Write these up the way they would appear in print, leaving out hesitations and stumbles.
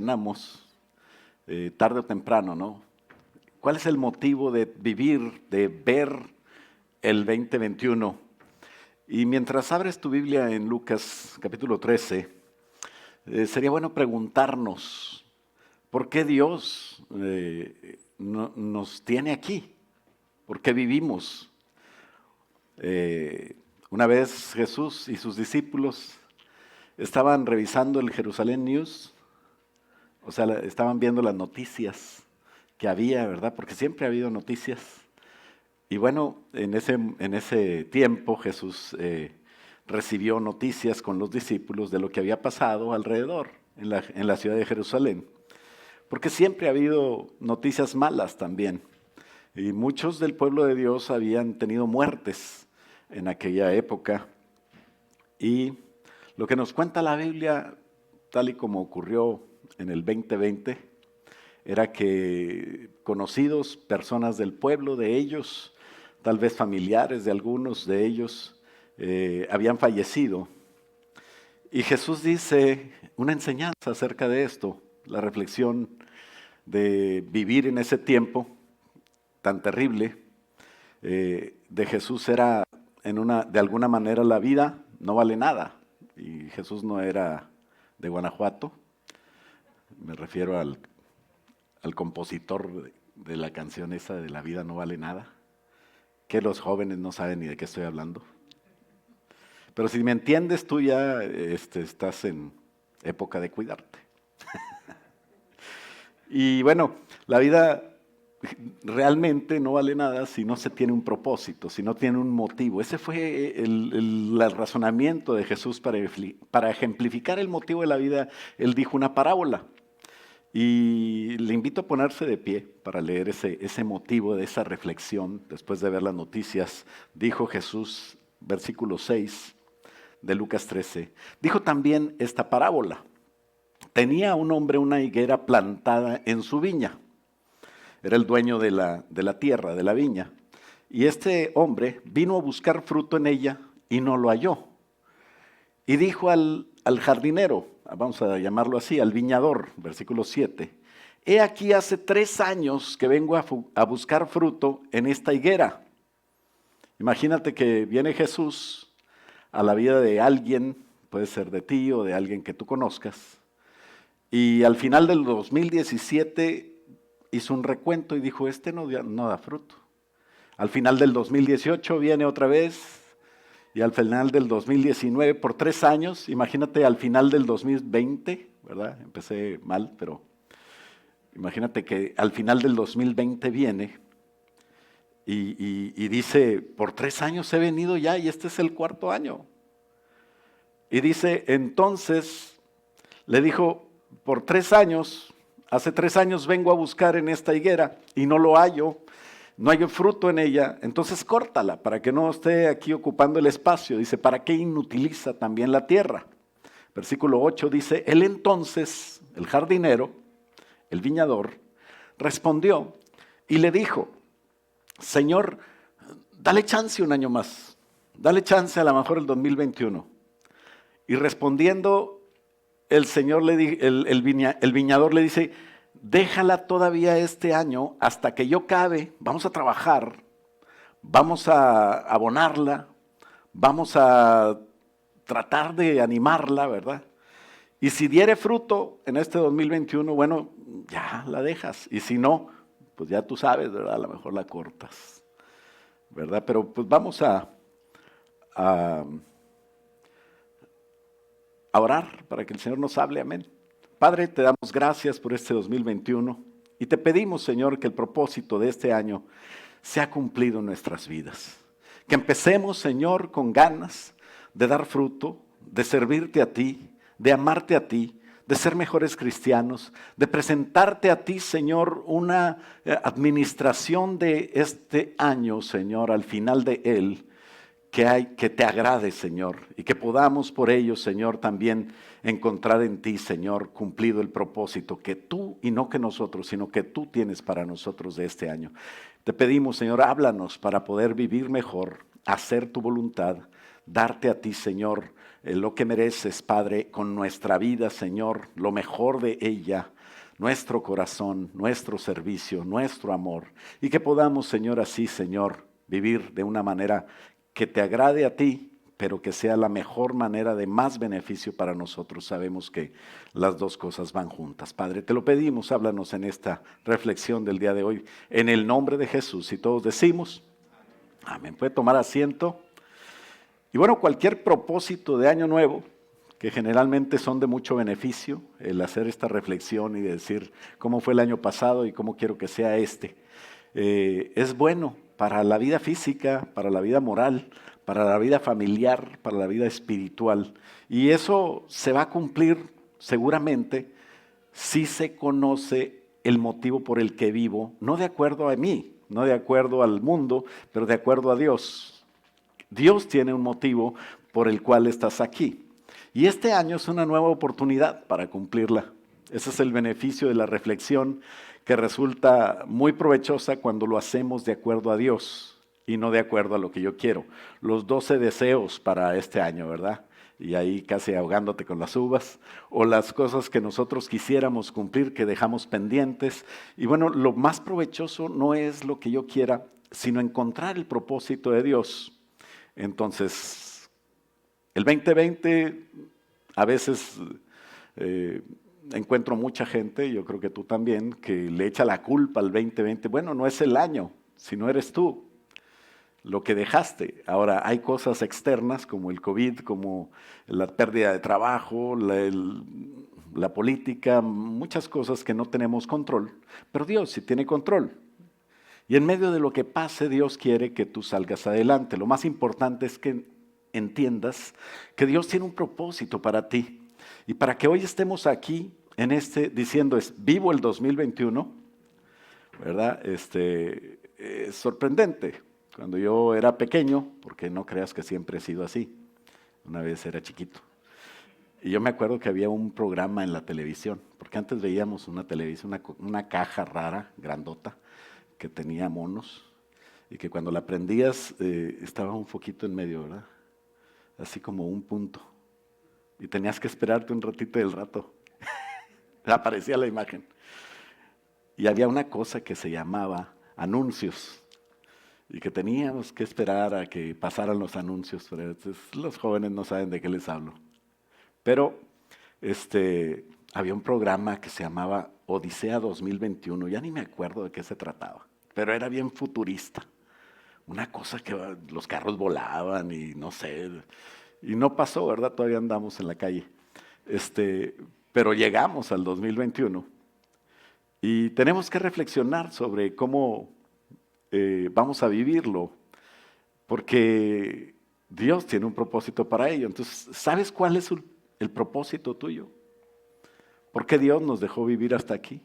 reflexionamos tarde o temprano, ¿no? ¿Cuál es el motivo de vivir, de ver el 2021? Y mientras abres tu Biblia en Lucas capítulo 13, sería bueno preguntarnos, ¿por qué Dios nos tiene aquí? ¿Por qué vivimos? Una vez Jesús y sus discípulos estaban revisando el Jerusalén News, o sea, estaban viendo las noticias que había, ¿verdad? Porque siempre ha habido noticias. Y bueno, en ese tiempo Jesús recibió noticias con los discípulos de lo que había pasado alrededor en la ciudad de Jerusalén. Porque siempre ha habido noticias malas también. Y muchos del pueblo de Dios habían tenido muertes en aquella época. Y lo que nos cuenta la Biblia, tal y como ocurrió en el 2020, era que conocidos, personas del pueblo de ellos, tal vez familiares de algunos de ellos, habían fallecido. Y Jesús dice una enseñanza acerca de esto, la reflexión de vivir en ese tiempo tan terrible de Jesús era, de alguna manera, la vida no vale nada. Y Jesús no era de Guanajuato, me refiero al compositor de la canción esa de La vida no vale nada, que los jóvenes no saben ni de qué estoy hablando. Pero si me entiendes, tú ya estás en época de cuidarte. Y bueno, la vida realmente no vale nada si no se tiene un propósito, si no tiene un motivo. Ese fue el razonamiento de Jesús para ejemplificar el motivo de la vida. Él dijo una parábola. Y le invito a ponerse de pie para leer ese motivo de esa reflexión después de ver las noticias. Dijo Jesús, versículo 6 de Lucas 13, dijo también esta parábola. Tenía un hombre una higuera plantada en su viña. Era el dueño de la tierra, de la viña. Y este hombre vino a buscar fruto en ella y no lo halló. Y dijo al jardinero, vamos a llamarlo así, al viñador, versículo 7, he aquí hace 3 años que vengo a buscar fruto en esta higuera. Imagínate que viene Jesús a la vida de alguien, puede ser de ti o de alguien que tú conozcas, y al final del 2017 hizo un recuento y dijo, no da fruto. Al final del 2018 viene otra vez, y al final del 2019, por 3 años, imagínate al final del 2020, ¿verdad? Empecé mal, pero imagínate que al final del 2020 viene y dice, por 3 años he venido ya y este es el 4.º año. Y dice, entonces, le dijo, por 3 años, hace 3 años vengo a buscar en esta higuera y no lo hallo. No hay fruto en ella, entonces córtala para que no esté aquí ocupando el espacio. Dice, ¿para qué inutiliza también la tierra? Versículo 8 dice, él entonces, el jardinero, el viñador, respondió y le dijo, Señor, dale chance un año más, dale chance a lo mejor el 2021. Y respondiendo, el viñador le dice, déjala todavía este año hasta que yo cabe, vamos a trabajar, vamos a abonarla, vamos a tratar de animarla, ¿verdad? Y si diere fruto en este 2021, bueno, ya la dejas. Y si no, pues ya tú sabes, ¿verdad? A lo mejor la cortas, ¿verdad? Pero pues vamos a orar para que el Señor nos hable, amén. Padre, te damos gracias por este 2021 y te pedimos, Señor, que el propósito de este año sea cumplido en nuestras vidas. Que empecemos, Señor, con ganas de dar fruto, de servirte a ti, de amarte a ti, de ser mejores cristianos, de presentarte a ti, Señor, una administración de este año, Señor, al final de él, que te agrade, Señor, y que podamos por ello, Señor, también encontrar en ti, Señor, cumplido el propósito que tú, y no que nosotros, sino que tú tienes para nosotros de este año. Te pedimos, Señor, háblanos para poder vivir mejor, hacer tu voluntad, darte a ti, Señor, lo que mereces, Padre, con nuestra vida, Señor, lo mejor de ella, nuestro corazón, nuestro servicio, nuestro amor, y que podamos, Señor, así, Señor, vivir de una manera que te agrade a ti, pero que sea la mejor manera de más beneficio para nosotros. Sabemos que las dos cosas van juntas. Padre, te lo pedimos, háblanos en esta reflexión del día de hoy, en el nombre de Jesús. Y todos decimos, amén. Puede tomar asiento. Y bueno, cualquier propósito de año nuevo, que generalmente son de mucho beneficio, el hacer esta reflexión y decir cómo fue el año pasado y cómo quiero que sea es bueno para la vida física, para la vida moral, para la vida familiar, para la vida espiritual. Y eso se va a cumplir seguramente si se conoce el motivo por el que vivo, no de acuerdo a mí, no de acuerdo al mundo, pero de acuerdo a Dios. Dios tiene un motivo por el cual estás aquí. Y este año es una nueva oportunidad para cumplirla. Ese es el beneficio de la reflexión, que resulta muy provechosa cuando lo hacemos de acuerdo a Dios y no de acuerdo a lo que yo quiero. Los 12 deseos para este año, ¿verdad? Y ahí casi ahogándote con las uvas, o las cosas que nosotros quisiéramos cumplir, que dejamos pendientes. Y bueno, lo más provechoso no es lo que yo quiera, sino encontrar el propósito de Dios. Entonces, el 2020 a veces encuentro mucha gente, yo creo que tú también, que le echa la culpa al 2020. Bueno, no es el año, sino eres tú, lo que dejaste. Ahora, hay cosas externas como el COVID, como la pérdida de trabajo, la política, muchas cosas que no tenemos control, pero Dios sí tiene control. Y en medio de lo que pase, Dios quiere que tú salgas adelante. Lo más importante es que entiendas que Dios tiene un propósito para ti. Y para que hoy estemos aquí diciendo vivo el 2021, ¿verdad? Es sorprendente. Cuando yo era pequeño, porque no creas que siempre he sido así, una vez era chiquito. Y yo me acuerdo que había un programa en la televisión, porque antes veíamos una televisión, una caja rara, grandota, que tenía monos, y que cuando la prendías estaba un foquito en medio, ¿verdad? Así como un punto. Y tenías que esperarte un ratito del rato. Aparecía la imagen. Y había una cosa que se llamaba anuncios, y que teníamos que esperar a que pasaran los anuncios. Pero entonces, los jóvenes no saben de qué les hablo. Pero había un programa que se llamaba Odisea 2021, ya ni me acuerdo de qué se trataba, pero era bien futurista. Una cosa que los carros volaban y no sé, y no pasó, ¿verdad? Todavía andamos en la calle. Pero llegamos al 2021 y tenemos que reflexionar sobre cómo vamos a vivirlo, porque Dios tiene un propósito para ello. Entonces, ¿sabes cuál es el propósito tuyo? ¿Por qué Dios nos dejó vivir hasta aquí?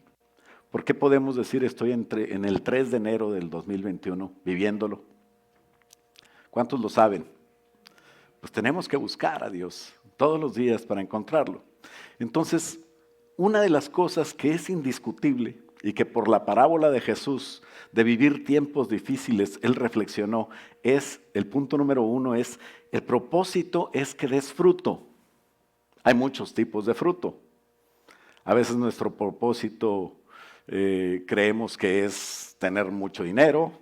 ¿Por qué podemos decir estoy en el 3 de enero del 2021 viviéndolo? ¿Cuántos lo saben? Pues tenemos que buscar a Dios todos los días para encontrarlo. Entonces, una de las cosas que es indiscutible y que por la parábola de Jesús de vivir tiempos difíciles, él reflexionó, el punto número 1 es, el propósito es que des fruto. Hay muchos tipos de fruto. A veces nuestro propósito creemos que es tener mucho dinero,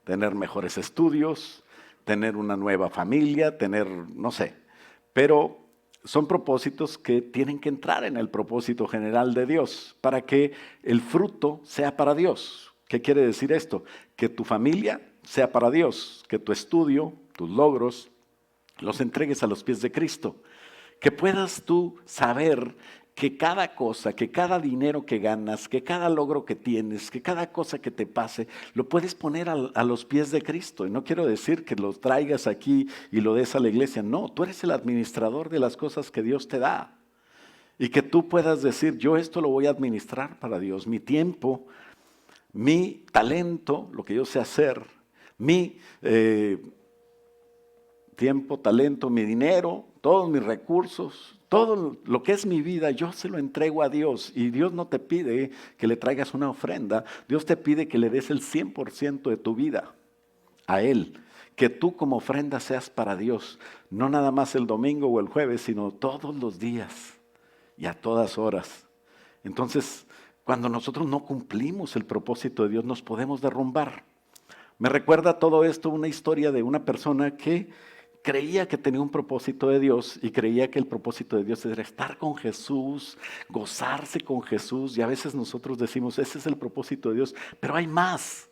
tener mejores estudios, tener una nueva familia, no sé. Pero son propósitos que tienen que entrar en el propósito general de Dios para que el fruto sea para Dios. ¿Qué quiere decir esto? Que tu familia sea para Dios, que tu estudio, tus logros, los entregues a los pies de Cristo. Que puedas tú saber que cada cosa, que cada dinero que ganas, que cada logro que tienes, que cada cosa que te pase, lo puedes poner a los pies de Cristo. Y no quiero decir que lo traigas aquí y lo des a la iglesia. No, tú eres el administrador de las cosas que Dios te da. Y que tú puedas decir, yo esto lo voy a administrar para Dios. Mi tiempo, mi talento, lo que yo sé hacer, mi tiempo, talento, mi dinero, todos mis recursos, todo lo que es mi vida, yo se lo entrego a Dios. Y Dios no te pide que le traigas una ofrenda, Dios te pide que le des el 100% de tu vida a Él. que tú como ofrenda seas para Dios, no nada más el domingo o el jueves, sino todos los días y a todas horas. Entonces, cuando nosotros no cumplimos el propósito de Dios, nos podemos derrumbar. Me recuerda todo esto una historia de una persona que creía que tenía un propósito de Dios y creía que el propósito de Dios era estar con Jesús, gozarse con Jesús, y a veces nosotros decimos, ese es el propósito de Dios, pero hay más.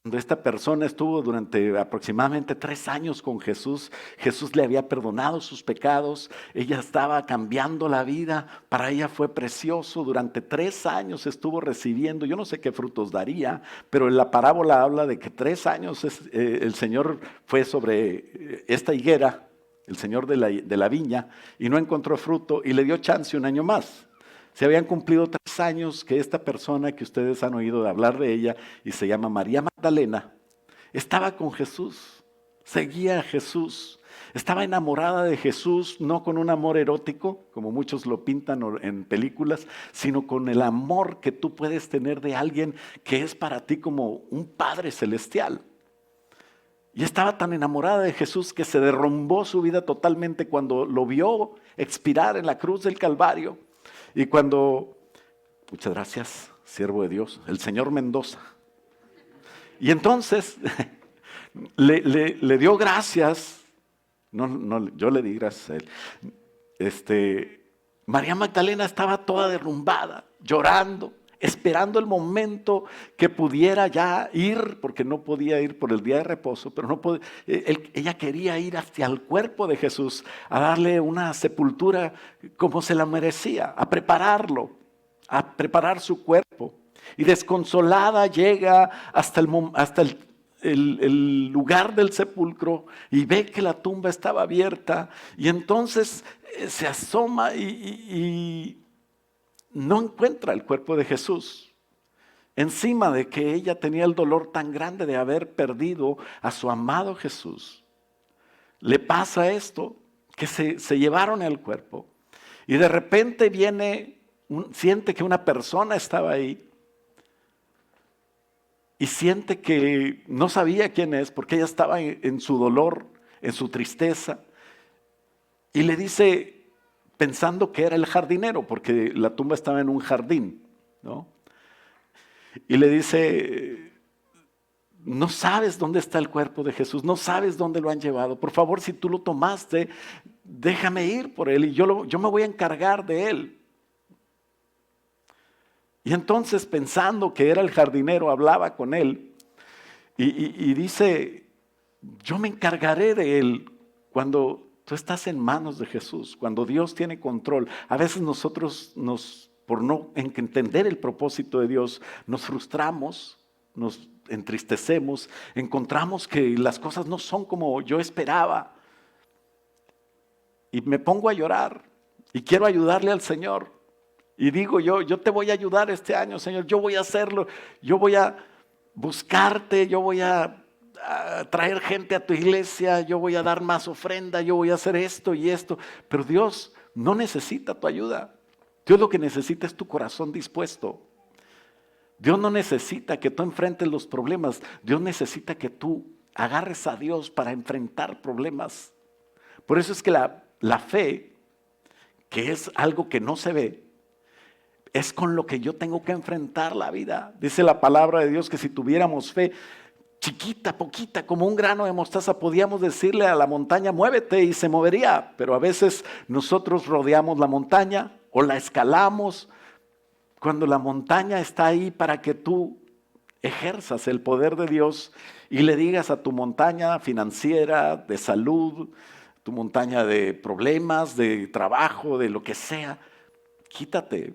Cuando esta persona estuvo durante aproximadamente 3 años con Jesús, Jesús le había perdonado sus pecados, ella estaba cambiando la vida, para ella fue precioso, durante 3 años estuvo recibiendo, yo no sé qué frutos daría, pero en la parábola habla de que 3 años el Señor fue sobre esta higuera, el Señor de la viña, y no encontró fruto y le dio chance un año más. Se habían cumplido 3 años que esta persona que ustedes han oído hablar de ella y se llama María Magdalena, estaba con Jesús, seguía a Jesús, estaba enamorada de Jesús, no con un amor erótico, como muchos lo pintan en películas, sino con el amor que tú puedes tener de alguien que es para ti como un Padre celestial. Y estaba tan enamorada de Jesús que se derrumbó su vida totalmente cuando lo vio expirar en la cruz del Calvario. Y cuando, muchas gracias, siervo de Dios, el señor Mendoza. Y entonces le dio gracias, no, yo le di gracias a él. María Magdalena estaba toda derrumbada, llorando, esperando el momento que pudiera ya ir, porque no podía ir por el día de reposo, pero no podía, ella quería ir hacia el cuerpo de Jesús, a darle una sepultura como se la merecía, a prepararlo, a preparar su cuerpo. Y desconsolada llega hasta el lugar del sepulcro y ve que la tumba estaba abierta, y entonces se asoma y no encuentra el cuerpo de Jesús. Encima de que ella tenía el dolor tan grande de haber perdido a su amado Jesús, le pasa esto, que se llevaron el cuerpo. Y de repente siente que una persona estaba ahí. Y siente que no sabía quién es, porque ella estaba en su dolor, en su tristeza. Y le dice, pensando que era el jardinero, porque la tumba estaba en un jardín, ¿no? Y le dice, no sabes dónde está el cuerpo de Jesús, no sabes dónde lo han llevado. Por favor, si tú lo tomaste, déjame ir por él y yo me voy a encargar de él. Y entonces, pensando que era el jardinero, hablaba con él y dice, yo me encargaré de él. Cuando tú estás en manos de Jesús, cuando Dios tiene control, a veces nosotros por no entender el propósito de Dios, nos frustramos, nos entristecemos, encontramos que las cosas no son como yo esperaba. Y me pongo a llorar y quiero ayudarle al Señor. Y digo yo te voy a ayudar este año, Señor, yo voy a hacerlo, yo voy a buscarte, yo voy a traer gente a tu iglesia, yo voy a dar más ofrenda, yo voy a hacer esto y esto. Pero Dios no necesita tu ayuda. Dios lo que necesita es tu corazón dispuesto. Dios no necesita que tú enfrentes los problemas. Dios necesita que tú agarres a Dios para enfrentar problemas. Por eso es que la fe, que es algo que no se ve, es con lo que yo tengo que enfrentar la vida. Dice la palabra de Dios que si tuviéramos fe chiquita, poquita, como un grano de mostaza, podíamos decirle a la montaña, muévete, y se movería. Pero a veces nosotros rodeamos la montaña o la escalamos, cuando la montaña está ahí para que tú ejerzas el poder de Dios y le digas a tu montaña financiera, de salud, tu montaña de problemas, de trabajo, de lo que sea, quítate,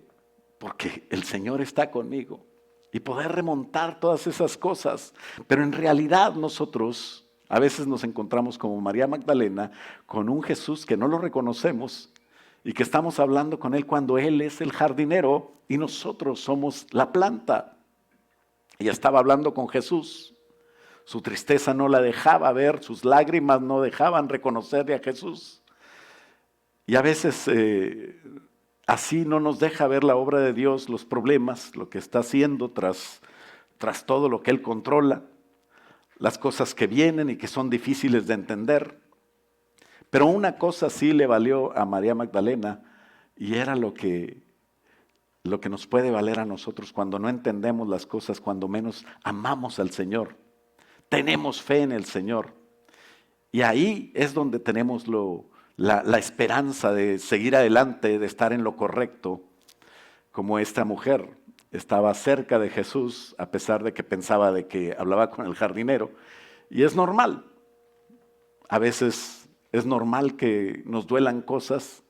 porque el Señor está conmigo. Y poder remontar todas esas cosas. Pero en realidad nosotros a veces nos encontramos como María Magdalena con un Jesús que no lo reconocemos y que estamos hablando con Él cuando Él es el jardinero y nosotros somos la planta. Ella estaba hablando con Jesús. Su tristeza no la dejaba ver, sus lágrimas no dejaban reconocerle a Jesús. Y a veces así no nos deja ver la obra de Dios, los problemas, lo que está haciendo tras todo lo que Él controla. las cosas que vienen y que son difíciles de entender. Pero una cosa sí le valió a María Magdalena, y era lo que nos puede valer a nosotros cuando no entendemos las cosas, cuando menos amamos al Señor. Tenemos fe en el Señor. Y ahí es donde tenemos la esperanza de seguir adelante, de estar en lo correcto, como esta mujer estaba cerca de Jesús, a pesar de que pensaba de que hablaba con el jardinero. Y es normal. A veces es normal que nos duelan cosas,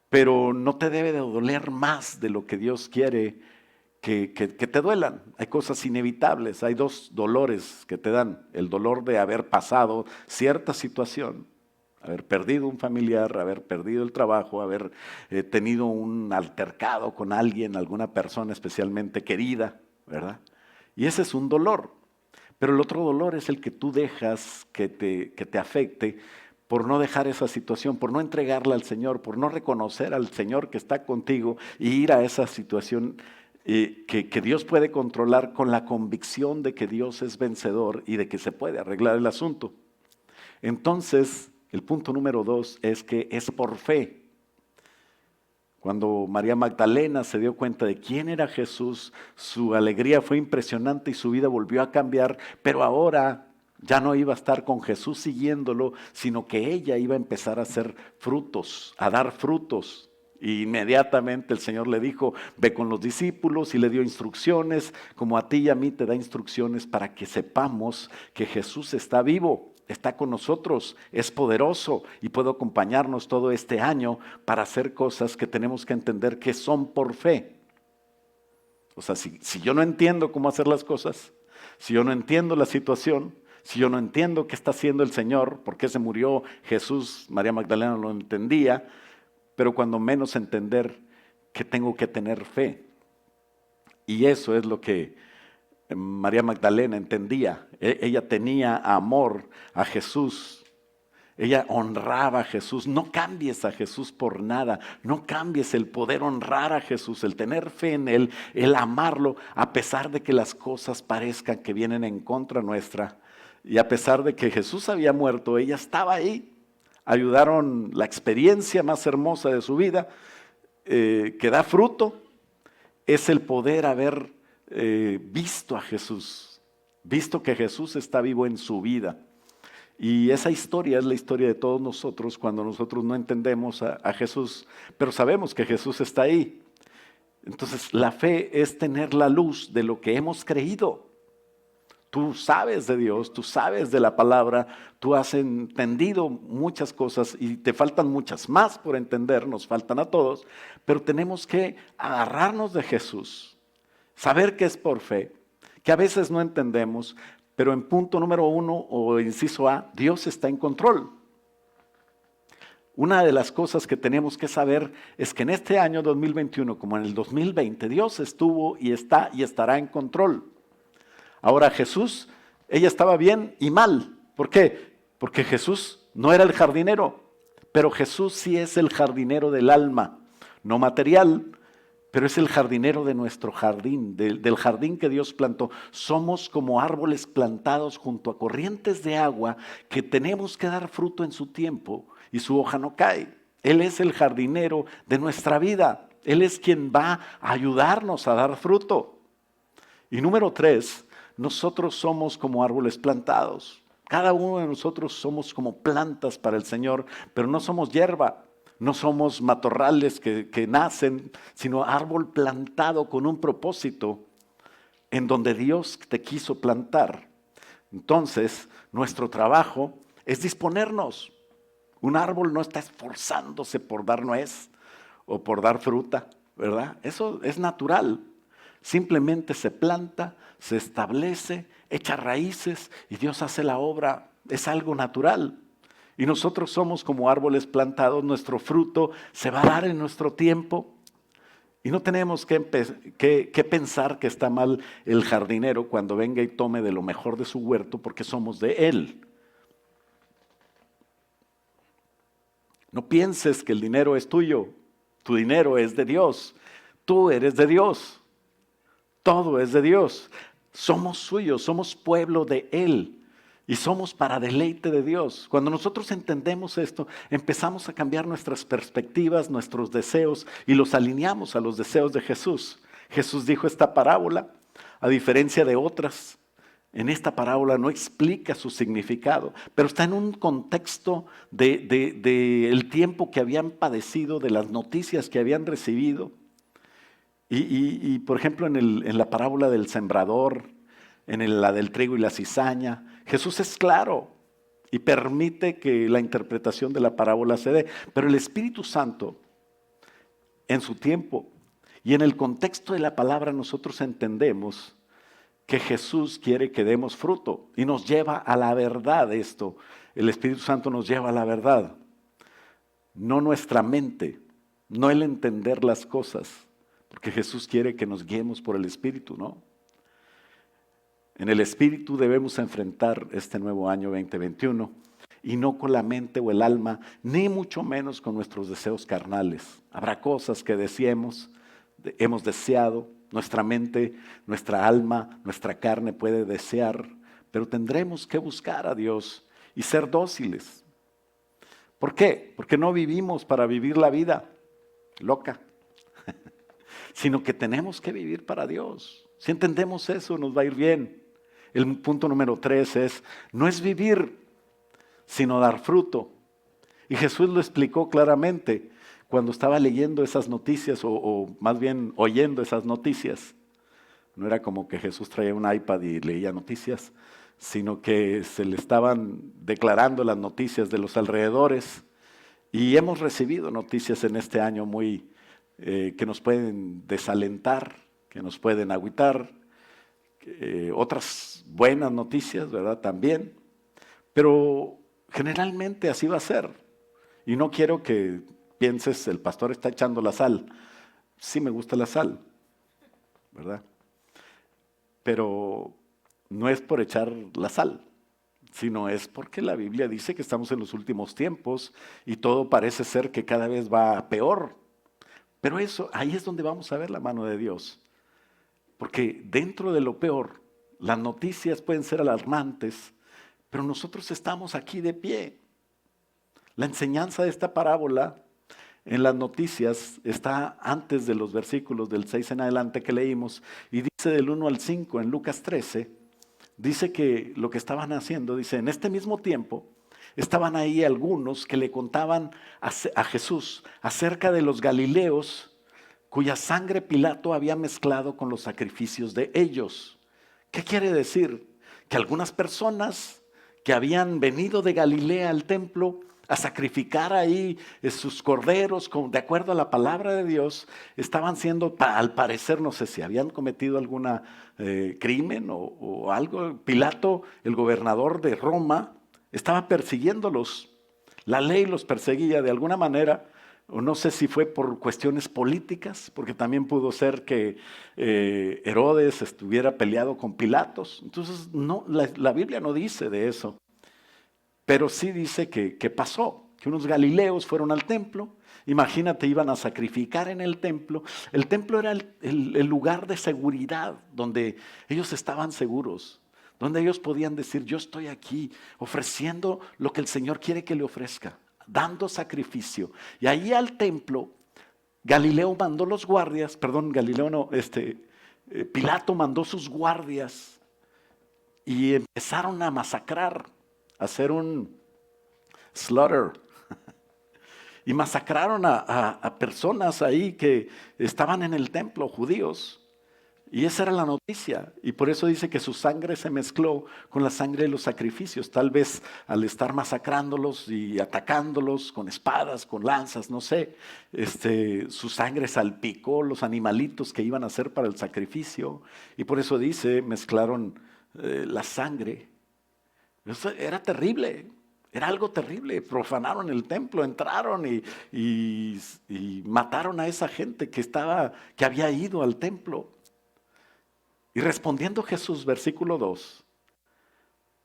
pero no te debe de doler más de lo que Dios quiere que te duelan. Hay cosas inevitables, hay dos dolores que te dan: el dolor de haber pasado cierta situación, haber perdido un familiar, haber perdido el trabajo, haber tenido un altercado con alguien, alguna persona especialmente querida, ¿verdad? Y ese es un dolor. Pero el otro dolor es el que tú dejas que te afecte por no dejar esa situación, por no entregarla al Señor, por no reconocer al Señor que está contigo y ir a esa situación que Dios puede controlar, con la convicción de que Dios es vencedor y de que se puede arreglar el asunto. Entonces, el punto número 2 es que es por fe. Cuando María Magdalena se dio cuenta de quién era Jesús, su alegría fue impresionante y su vida volvió a cambiar, pero ahora ya no iba a estar con Jesús siguiéndolo, sino que ella iba a empezar a hacer frutos, a dar frutos. Y inmediatamente el Señor le dijo: ve con los discípulos, y le dio instrucciones, como a ti y a mí te da instrucciones, para que sepamos que Jesús está vivo, está con nosotros, es poderoso y puede acompañarnos todo este año para hacer cosas que tenemos que entender que son por fe. O sea, si yo no entiendo cómo hacer las cosas, si yo no entiendo la situación, si yo no entiendo qué está haciendo el Señor, por qué se murió Jesús, María Magdalena no lo entendía, pero cuando menos entender que tengo que tener fe. Y eso es lo que María Magdalena entendía. Ella tenía amor a Jesús. Ella honraba a Jesús. No cambies a Jesús por nada. No cambies el poder honrar a Jesús, el tener fe en Él, el amarlo, a pesar de que las cosas parezcan que vienen en contra nuestra. Y a pesar de que Jesús había muerto, ella estaba ahí. Ayudaron la experiencia más hermosa de su vida, que da fruto, es el poder haber visto a Jesús, visto que Jesús está vivo en su vida. Y esa historia es la historia de todos nosotros cuando nosotros no entendemos a Jesús, pero sabemos que Jesús está ahí. Entonces la fe es tener la luz de lo que hemos creído. Tú sabes de Dios, tú sabes de la palabra, tú has entendido muchas cosas y te faltan muchas más por entender, nos faltan a todos, pero tenemos que agarrarnos de Jesús, saber que es por fe, que a veces no entendemos, pero en punto número 1 o inciso A, Dios está en control. Una de las cosas que tenemos que saber es que en este año 2021, como en el 2020, Dios estuvo y está y estará en control. Ahora Jesús, ella estaba bien y mal. ¿Por qué? Porque Jesús no era el jardinero, pero Jesús sí es el jardinero del alma, no material, pero es el jardinero de nuestro jardín, del jardín que Dios plantó. Somos como árboles plantados junto a corrientes de agua que tenemos que dar fruto en su tiempo y su hoja no cae. Él es el jardinero de nuestra vida. Él es quien va a ayudarnos a dar fruto. Y número 3, nosotros somos como árboles plantados. Cada uno de nosotros somos como plantas para el Señor, pero no somos hierba, no somos matorrales que nacen, sino árbol plantado con un propósito en donde Dios te quiso plantar. Entonces, nuestro trabajo es disponernos. Un árbol no está esforzándose por dar nuez o por dar fruta, ¿verdad? Eso es natural. Simplemente se planta, se establece, echa raíces y Dios hace la obra. Es algo natural. Y nosotros somos como árboles plantados, nuestro fruto se va a dar en nuestro tiempo. Y no tenemos que pensar que está mal el jardinero cuando venga y tome de lo mejor de su huerto, porque somos de Él. No pienses que el dinero es tuyo, tu dinero es de Dios, tú eres de Dios. Todo es de Dios. Somos suyos, somos pueblo de Él y somos para deleite de Dios. Cuando nosotros entendemos esto, empezamos a cambiar nuestras perspectivas, nuestros deseos y los alineamos a los deseos de Jesús. Jesús dijo esta parábola, a diferencia de otras. En esta parábola no explica su significado, pero está en un contexto del tiempo que habían padecido, de las noticias que habían recibido. Por ejemplo, en la parábola del sembrador, la del trigo y la cizaña, Jesús es claro y permite que la interpretación de la parábola se dé. Pero el Espíritu Santo, en su tiempo y en el contexto de la palabra, nosotros entendemos que Jesús quiere que demos fruto y nos lleva a la verdad esto. El Espíritu Santo nos lleva a la verdad, no nuestra mente, no el entender las cosas, porque Jesús quiere que nos guiemos por el Espíritu, ¿no? En el Espíritu debemos enfrentar este nuevo año 2021 y no con la mente o el alma, ni mucho menos con nuestros deseos carnales. Habrá cosas que hemos deseado, nuestra mente, nuestra alma, nuestra carne puede desear, pero tendremos que buscar a Dios y ser dóciles. ¿Por qué? Porque no vivimos para vivir la vida loca, sino que tenemos que vivir para Dios. Si entendemos eso, nos va a ir bien. El punto número 3 es, no es vivir, sino dar fruto. Y Jesús lo explicó claramente cuando estaba leyendo esas noticias, o más bien oyendo esas noticias. No era como que Jesús traía un iPad y leía noticias, sino que se le estaban declarando las noticias de los alrededores. Y hemos recibido noticias en este año que nos pueden desalentar, que nos pueden agüitar, otras buenas noticias, ¿verdad? También, pero generalmente así va a ser. Y no quiero que pienses, el pastor está echando la sal. Sí me gusta la sal, ¿verdad? Pero no es por echar la sal, sino es porque la Biblia dice que estamos en los últimos tiempos y todo parece ser que cada vez va a peor. Pero ahí es donde vamos a ver la mano de Dios. Porque dentro de lo peor, las noticias pueden ser alarmantes, pero nosotros estamos aquí de pie. La enseñanza de esta parábola en las noticias está antes de los versículos del 6 en adelante que leímos, y dice del 1 al 5 en Lucas 13, dice que lo que estaban haciendo, dice, en este mismo tiempo estaban ahí algunos que le contaban a Jesús acerca de los galileos cuya sangre Pilato había mezclado con los sacrificios de ellos. ¿Qué quiere decir? Que algunas personas que habían venido de Galilea al templo a sacrificar ahí sus corderos, de acuerdo a la palabra de Dios, estaban siendo, al parecer, no sé si habían cometido algún crimen o algo. Pilato, el gobernador de Roma, estaba persiguiéndolos. La ley los perseguía de alguna manera. O no sé si fue por cuestiones políticas, porque también pudo ser que Herodes estuviera peleado con Pilatos. Entonces, no, la Biblia no dice de eso. Pero sí dice que pasó, que unos galileos fueron al templo. Imagínate, iban a sacrificar en el templo. El templo era el lugar de seguridad, donde ellos estaban seguros, donde ellos podían decir, yo estoy aquí ofreciendo lo que el Señor quiere que le ofrezca, dando sacrificio. Y ahí al templo, Pilato mandó sus guardias y empezaron a masacrar, a hacer un slaughter. Y masacraron a personas ahí que estaban en el templo, judíos. Y esa era la noticia, y por eso dice que su sangre se mezcló con la sangre de los sacrificios. Tal vez al estar masacrándolos y atacándolos con espadas, con lanzas, no sé, su sangre salpicó los animalitos que iban a hacer para el sacrificio. Y por eso dice, mezclaron la sangre. Eso era terrible. Era algo terrible, profanaron el templo, entraron y mataron a esa gente que había ido al templo. Y respondiendo Jesús, versículo 2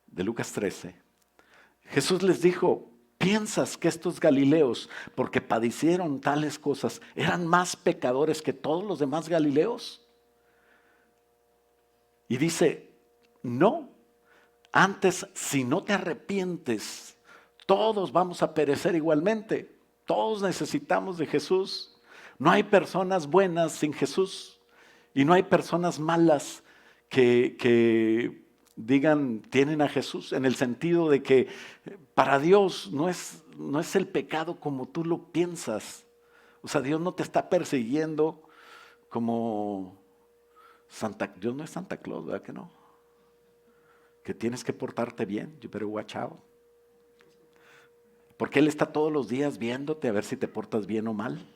de Lucas 13, Jesús les dijo, ¿piensas que estos galileos, porque padecieron tales cosas, eran más pecadores que todos los demás galileos? Y dice, no, antes si no te arrepientes, todos vamos a perecer igualmente. Todos necesitamos de Jesús. No hay personas buenas sin Jesús y no hay personas malas que digan tienen a Jesús, en el sentido de que para Dios no es el pecado como tú lo piensas. O sea, Dios no te está persiguiendo como Dios no es Santa Claus, ¿verdad que no? Que tienes que portarte bien, you better watch out. Porque Él está todos los días viéndote a ver si te portas bien o mal,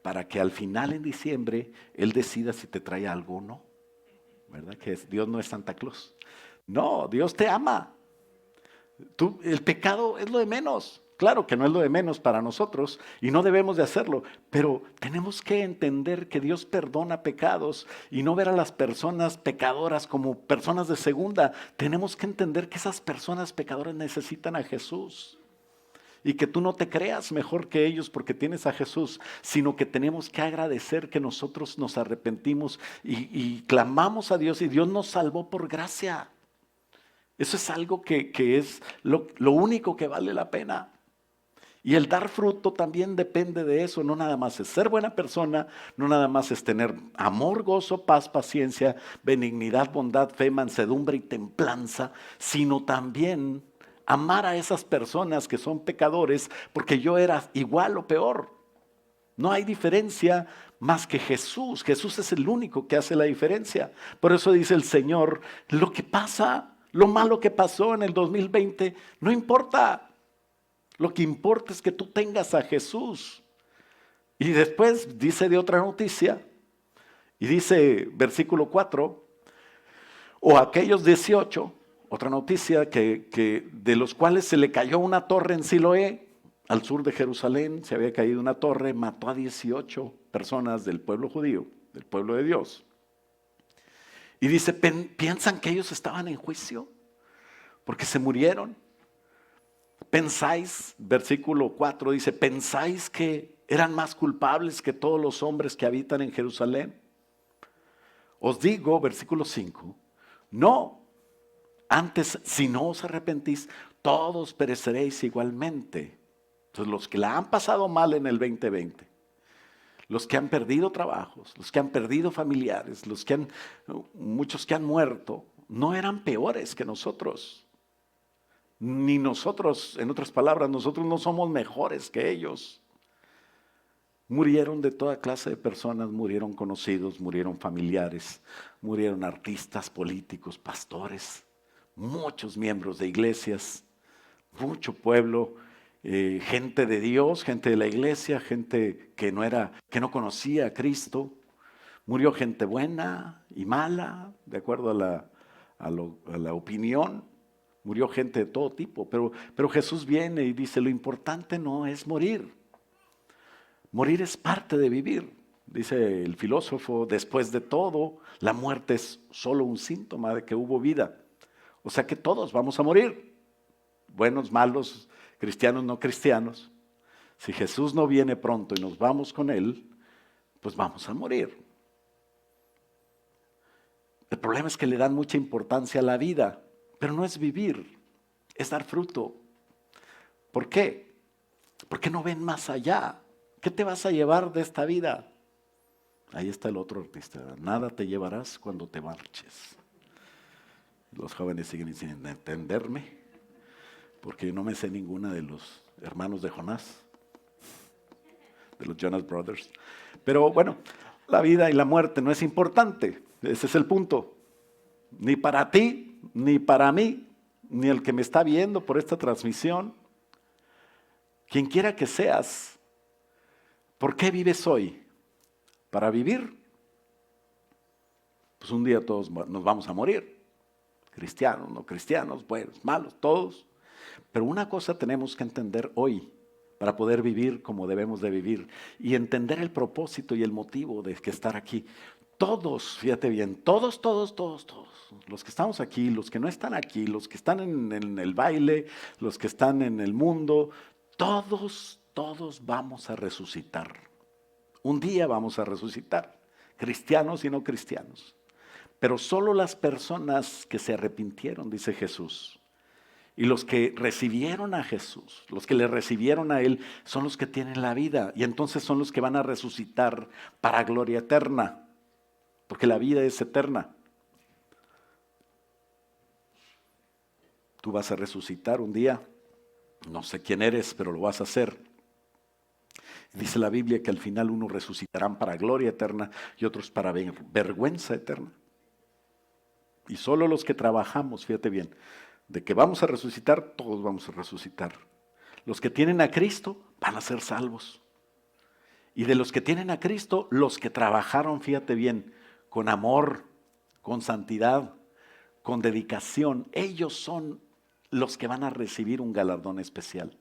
para que al final en diciembre Él decida si te trae algo o no. ¿Verdad? Que Dios no es Santa Claus. No, Dios te ama. El pecado es lo de menos. Claro que no es lo de menos para nosotros y no debemos de hacerlo, pero tenemos que entender que Dios perdona pecados y no ver a las personas pecadoras como personas de segunda. Tenemos que entender que esas personas pecadoras necesitan a Jesús. Y que tú no te creas mejor que ellos porque tienes a Jesús, sino que tenemos que agradecer que nosotros nos arrepentimos y clamamos a Dios y Dios nos salvó por gracia. Eso es algo que es lo único que vale la pena. Y el dar fruto también depende de eso, no nada más es ser buena persona, no nada más es tener amor, gozo, paz, paciencia, benignidad, bondad, fe, mansedumbre y templanza, sino también amar a esas personas que son pecadores, porque yo era igual o peor. No hay diferencia más que Jesús. Jesús es el único que hace la diferencia. Por eso dice el Señor, lo que pasa, lo malo que pasó en el 2020, no importa. Lo que importa es que tú tengas a Jesús. Y después dice de otra noticia, y dice versículo 4, o aquellos 18, otra noticia que de los cuales se le cayó una torre en Siloé, al sur de Jerusalén, se había caído una torre, mató a 18 personas del pueblo judío, del pueblo de Dios. Y dice, piensan que ellos estaban en juicio, porque se murieron. Pensáis, versículo 4 dice, pensáis que eran más culpables que todos los hombres que habitan en Jerusalén. Os digo, versículo 5, no. Antes, si no os arrepentís, todos pereceréis igualmente. Entonces, los que la han pasado mal en el 2020, los que han perdido trabajos, los que han perdido familiares, muchos que han muerto, no eran peores que nosotros. Ni nosotros, en otras palabras, nosotros no somos mejores que ellos. Murieron de toda clase de personas, murieron conocidos, murieron familiares, murieron artistas, políticos, pastores, muchos miembros de iglesias, mucho pueblo, gente de Dios, gente de la iglesia, gente que no conocía a Cristo. Murió gente buena y mala, de acuerdo a la opinión. Murió gente de todo tipo, pero Jesús viene y dice, lo importante no es morir. Morir es parte de vivir. Dice el filósofo, después de todo, la muerte es solo un síntoma de que hubo vida. O sea que todos vamos a morir. Buenos, malos, cristianos, no cristianos. Si Jesús no viene pronto y nos vamos con Él, pues vamos a morir. El problema es que le dan mucha importancia a la vida, pero no es vivir, es dar fruto. ¿Por qué? Porque no ven más allá. ¿Qué te vas a llevar de esta vida? Ahí está el otro artista. Nada te llevarás cuando te marches. Los jóvenes siguen sin entenderme, porque no me sé ninguna de los hermanos de Jonás, de los Jonas Brothers. Pero bueno, la vida y la muerte no es importante. Ese es el punto. Ni para ti, ni para mí, ni el que me está viendo por esta transmisión. Quien quiera que seas, ¿por qué vives hoy? ¿Para vivir? Pues un día todos nos vamos a morir. Cristianos, no cristianos, buenos, malos, todos. Pero una cosa tenemos que entender hoy para poder vivir como debemos de vivir y entender el propósito y el motivo de que estar aquí. Todos, fíjate bien, todos, los que estamos aquí, los que no están aquí, los que están en el baile, los que están en el mundo, todos vamos a resucitar. Un día vamos a resucitar, cristianos y no cristianos. Pero solo las personas que se arrepintieron, dice Jesús, y los que recibieron a Jesús, los que le recibieron a Él, son los que tienen la vida. Y entonces son los que van a resucitar para gloria eterna, porque la vida es eterna. Tú vas a resucitar un día, no sé quién eres, pero lo vas a hacer. Dice la Biblia que al final unos resucitarán para gloria eterna y otros para vergüenza eterna. Y solo los que trabajamos, fíjate bien, de que vamos a resucitar, todos vamos a resucitar. Los que tienen a Cristo van a ser salvos. Y de los que tienen a Cristo, los que trabajaron, fíjate bien, con amor, con santidad, con dedicación, ellos son los que van a recibir un galardón especial.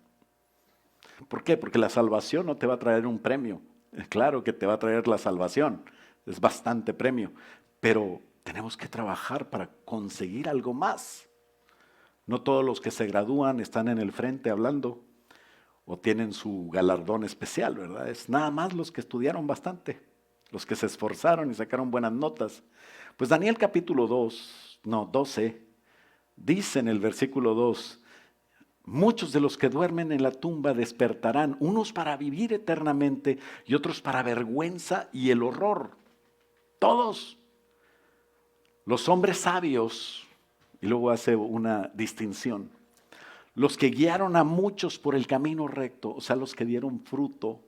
¿Por qué? Porque la salvación no te va a traer un premio. Claro que te va a traer la salvación, es bastante premio, pero tenemos que trabajar para conseguir algo más. No todos los que se gradúan están en el frente hablando o tienen su galardón especial, ¿verdad? Es nada más los que estudiaron bastante, los que se esforzaron y sacaron buenas notas. Pues Daniel capítulo 12, dice en el versículo 2, muchos de los que duermen en la tumba despertarán, unos para vivir eternamente y otros para vergüenza y el horror. Todos. Los hombres sabios, y luego hace una distinción, los que guiaron a muchos por el camino recto, o sea, los que dieron fruto,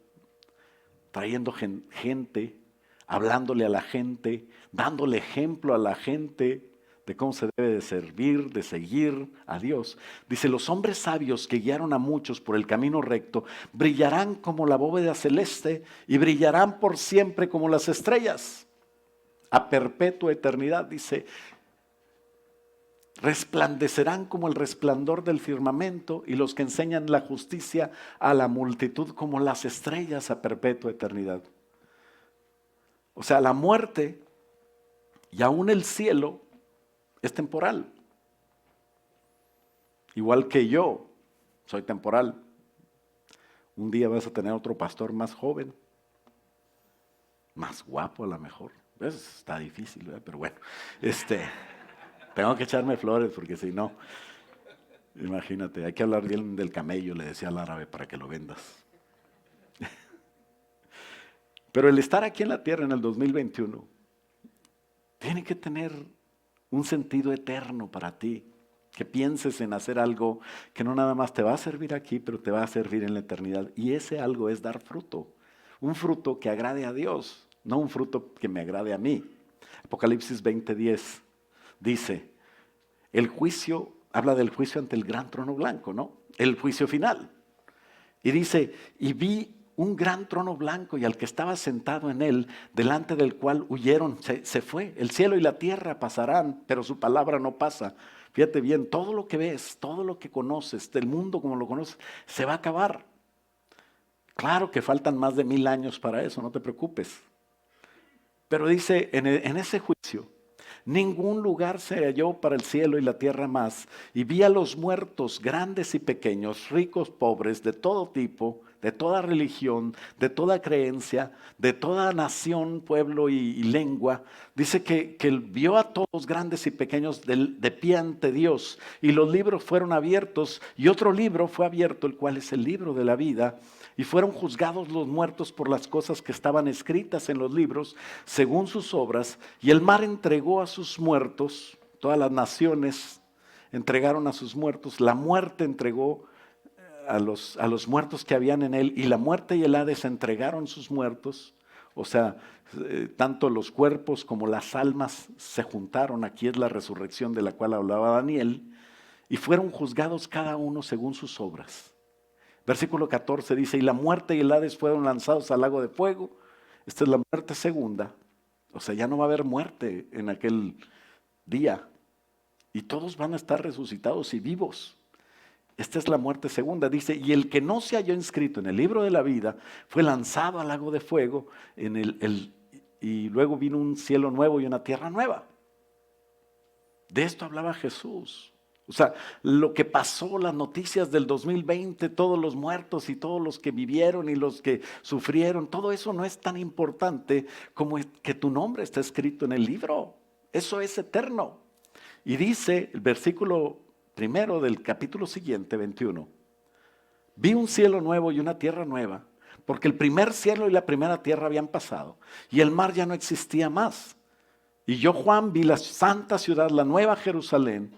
trayendo gente, hablándole a la gente, dándole ejemplo a la gente de cómo se debe de servir, de seguir a Dios. Dice, los hombres sabios que guiaron a muchos por el camino recto, brillarán como la bóveda celeste y brillarán por siempre como las estrellas, a perpetua eternidad, dice. Resplandecerán como el resplandor del firmamento y los que enseñan la justicia a la multitud como las estrellas a perpetua eternidad. O sea, la muerte y aún el cielo es temporal. Igual que yo soy temporal. Un día vas a tener otro pastor más joven, más guapo a lo mejor. Está difícil, ¿verdad? Pero bueno, tengo que echarme flores porque si no, imagínate, hay que hablar bien del camello, le decía al árabe, para que lo vendas. Pero el estar aquí en la tierra en el 2021 tiene que tener un sentido eterno para ti. Que pienses en hacer algo que no nada más te va a servir aquí, pero te va a servir en la eternidad. Y ese algo es dar fruto. Un fruto que agrade a Dios, no un fruto que me agrade a mí. Apocalipsis 20:10 dice, el juicio, habla del juicio ante el gran trono blanco, ¿no? El juicio final. Y dice, y vi un gran trono blanco y al que estaba sentado en él, delante del cual huyeron, se fue. El cielo y la tierra pasarán, pero su palabra no pasa. Fíjate bien, todo lo que ves, todo lo que conoces, del mundo como lo conoces, se va a acabar. Claro que faltan más de 1000 años para eso, no te preocupes. Pero dice, en ese juicio, ningún lugar se halló para el cielo y la tierra más, y vi a los muertos, grandes y pequeños, ricos, pobres, de todo tipo, de toda religión, de toda creencia, de toda nación, pueblo y lengua. Dice que vio a todos grandes y pequeños de pie ante Dios, y los libros fueron abiertos, y otro libro fue abierto, el cual es el libro de la vida. Y fueron juzgados los muertos por las cosas que estaban escritas en los libros, según sus obras, y el mar entregó a sus muertos, todas las naciones entregaron a sus muertos, la muerte entregó a los muertos que habían en él, y la muerte y el Hades entregaron sus muertos, o sea, tanto los cuerpos como las almas se juntaron, aquí es la resurrección de la cual hablaba Daniel, y fueron juzgados cada uno según sus obras. Versículo 14 dice, y la muerte y el Hades fueron lanzados al lago de fuego. Esta es la muerte segunda. O sea, ya no va a haber muerte en aquel día. Y todos van a estar resucitados y vivos. Esta es la muerte segunda. Dice, y el que no se halló inscrito en el libro de la vida fue lanzado al lago de fuego. Y luego vino un cielo nuevo y una tierra nueva. De esto hablaba Jesús. O sea, lo que pasó, las noticias del 2020, todos los muertos y todos los que vivieron y los que sufrieron, todo eso no es tan importante como que tu nombre está escrito en el libro. Eso es eterno. Y dice el versículo primero del capítulo siguiente, 21. Vi un cielo nuevo y una tierra nueva, porque el primer cielo y la primera tierra habían pasado, y el mar ya no existía más. Y yo, Juan, vi la santa ciudad, la nueva Jerusalén,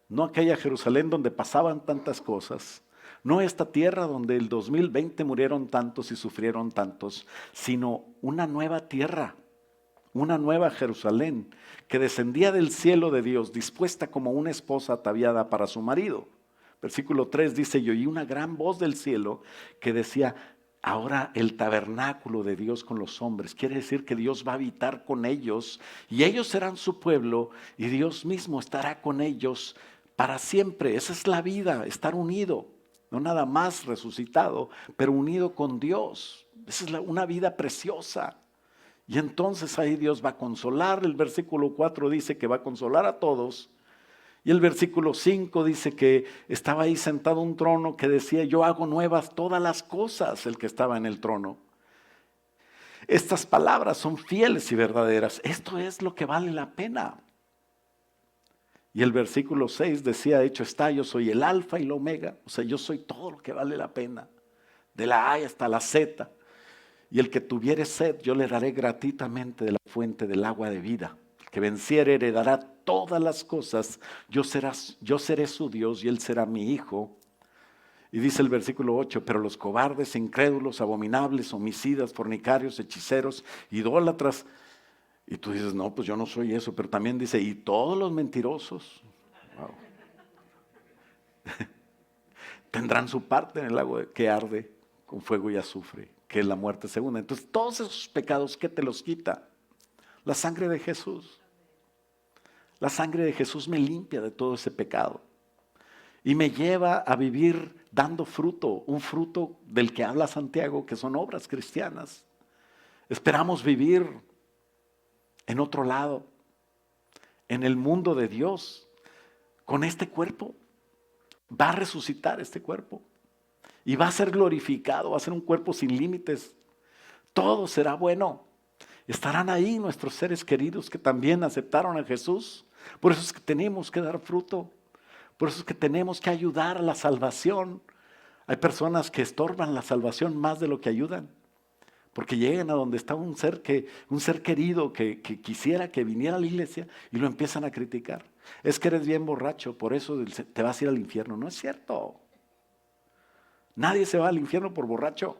no aquella Jerusalén donde pasaban tantas cosas, no esta tierra donde el 2020 murieron tantos y sufrieron tantos, sino una nueva tierra, una nueva Jerusalén, que descendía del cielo de Dios, dispuesta como una esposa ataviada para su marido. Versículo 3 dice, y oí una gran voz del cielo que decía, ahora el tabernáculo de Dios con los hombres. Quiere decir que Dios va a habitar con ellos y ellos serán su pueblo y Dios mismo estará con ellos para siempre. Esa es la vida, estar unido, no nada más resucitado, pero unido con Dios. Esa es una vida preciosa. Y entonces ahí Dios va a consolar. El versículo 4 dice que va a consolar a todos. Y el versículo 5 dice que estaba ahí sentado un trono que decía, yo hago nuevas todas las cosas, el que estaba en el trono. Estas palabras son fieles y verdaderas. Esto es lo que vale la pena. Y el versículo 6 decía, hecho está, yo soy el alfa y el omega. O sea, yo soy todo lo que vale la pena. De la A hasta la Z. Y el que tuviere sed, yo le daré gratuitamente de la fuente del agua de vida. El que venciere heredará todas las cosas. Yo seré su Dios y él será mi hijo. Y dice el versículo 8, pero los cobardes, incrédulos, abominables, homicidas, fornicarios, hechiceros, idólatras. Y tú dices, no, pues yo no soy eso. Pero también dice, y todos los mentirosos. Wow. Tendrán su parte en el lago que arde con fuego y azufre, que es la muerte segunda. Entonces, todos esos pecados, ¿qué te los quita? La sangre de Jesús. La sangre de Jesús me limpia de todo ese pecado y me lleva a vivir dando fruto, un fruto del que habla Santiago, que son obras cristianas. Esperamos vivir en otro lado, en el mundo de Dios, con este cuerpo. Va a resucitar este cuerpo y va a ser glorificado, va a ser un cuerpo sin límites. Todo será bueno. Estarán ahí nuestros seres queridos que también aceptaron a Jesús. Por eso es que tenemos que dar fruto. Por eso es que tenemos que ayudar a la salvación. Hay personas que estorban la salvación más de lo que ayudan. Porque llegan a donde está un ser querido que quisiera que viniera a la iglesia y lo empiezan a criticar. Es que eres bien borracho, por eso te vas a ir al infierno. No es cierto. Nadie se va al infierno por borracho.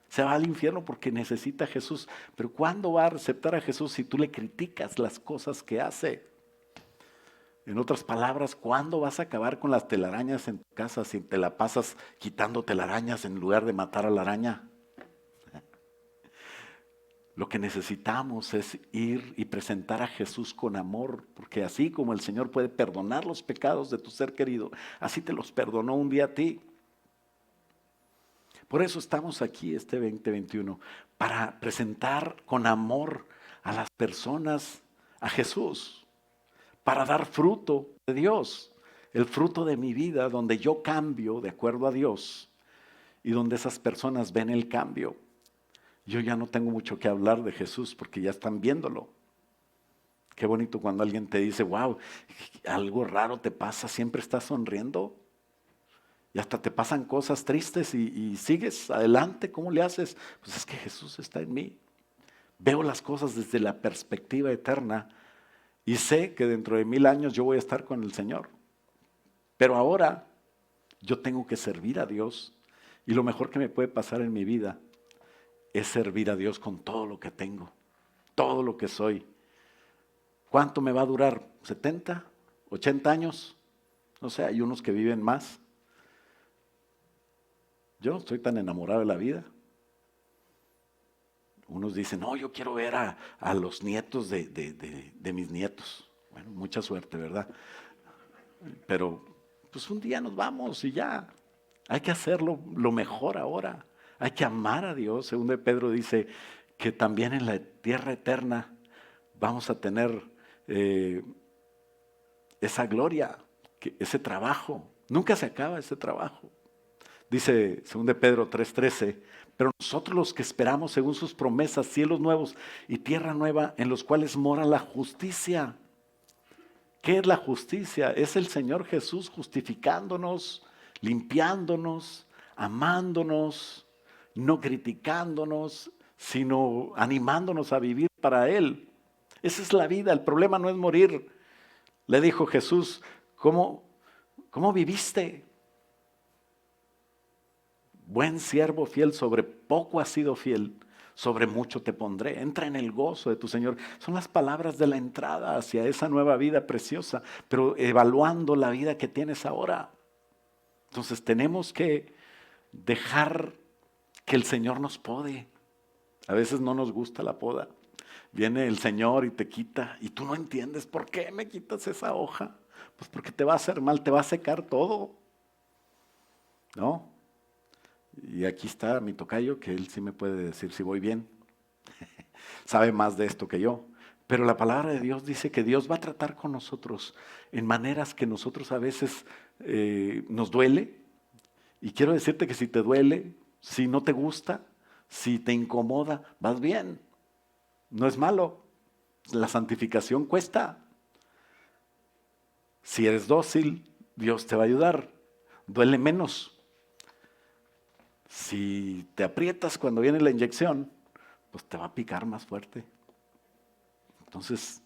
Se va al infierno porque necesita a Jesús. Pero ¿cuándo va a aceptar a Jesús si tú le criticas las cosas que hace? En otras palabras, ¿cuándo vas a acabar con las telarañas en tu casa si te la pasas quitando telarañas en lugar de matar a la araña? Lo que necesitamos es ir y presentar a Jesús con amor, porque así como el Señor puede perdonar los pecados de tu ser querido, así te los perdonó un día a ti. Por eso estamos aquí este 2021, para presentar con amor a las personas a Jesús, para dar fruto de Dios, el fruto de mi vida, donde yo cambio de acuerdo a Dios y donde esas personas ven el cambio. Yo ya no tengo mucho que hablar de Jesús porque ya están viéndolo. Qué bonito cuando alguien te dice, wow, algo raro te pasa, siempre estás sonriendo. Y hasta te pasan cosas tristes y sigues adelante. ¿Cómo le haces? Pues es que Jesús está en mí. Veo las cosas desde la perspectiva eterna y sé que dentro de 1000 años yo voy a estar con el Señor. Pero ahora yo tengo que servir a Dios y lo mejor que me puede pasar en mi vida es servir a Dios con todo lo que tengo, todo lo que soy. ¿Cuánto me va a durar? ¿70? ¿80 años? No sé, hay unos que viven más. Yo no estoy tan enamorado de la vida. Unos dicen, no, yo quiero ver a los nietos de mis nietos. Bueno, mucha suerte, ¿verdad? Pero pues un día nos vamos y ya. Hay que hacerlo lo mejor ahora. Hay que amar a Dios. Según de Pedro dice que también en la tierra eterna vamos a tener esa gloria, ese trabajo. Nunca se acaba ese trabajo. Dice 2 de Pedro 3:13, pero nosotros los que esperamos según sus promesas, cielos nuevos y tierra nueva en los cuales mora la justicia. ¿Qué es la justicia? Es el Señor Jesús justificándonos, limpiándonos, amándonos, no criticándonos, sino animándonos a vivir para Él. Esa es la vida, el problema no es morir. Le dijo Jesús, ¿cómo viviste? Buen siervo fiel, sobre poco has sido fiel, sobre mucho te pondré. Entra en el gozo de tu Señor. Son las palabras de la entrada hacia esa nueva vida preciosa, pero evaluando la vida que tienes ahora. Entonces tenemos que dejar que el Señor nos pode. A veces no nos gusta la poda. Viene el Señor y te quita y tú no entiendes por qué me quitas esa hoja. Pues porque te va a hacer mal, te va a secar todo. ¿No? Y aquí está mi tocayo, que él sí me puede decir si voy bien. Sabe más de esto que yo. Pero la palabra de Dios dice que Dios va a tratar con nosotros en maneras que nosotros a veces nos duele. Y quiero decirte que si te duele, si no te gusta, si te incomoda, vas bien. No es malo. La santificación cuesta. Si eres dócil, Dios te va a ayudar. Duele menos. Si te aprietas cuando viene la inyección, pues te va a picar más fuerte. Entonces,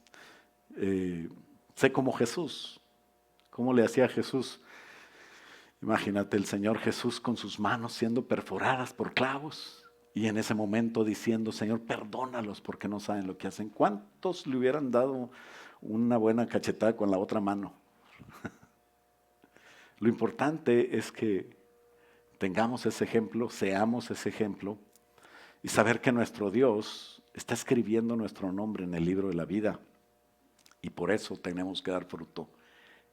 sé como Jesús. ¿Cómo le hacía Jesús? Imagínate el Señor Jesús con sus manos siendo perforadas por clavos y en ese momento diciendo, Señor, perdónalos porque no saben lo que hacen. ¿Cuántos le hubieran dado una buena cachetada con la otra mano? Lo importante es que tengamos ese ejemplo, seamos ese ejemplo y saber que nuestro Dios está escribiendo nuestro nombre en el libro de la vida y por eso tenemos que dar fruto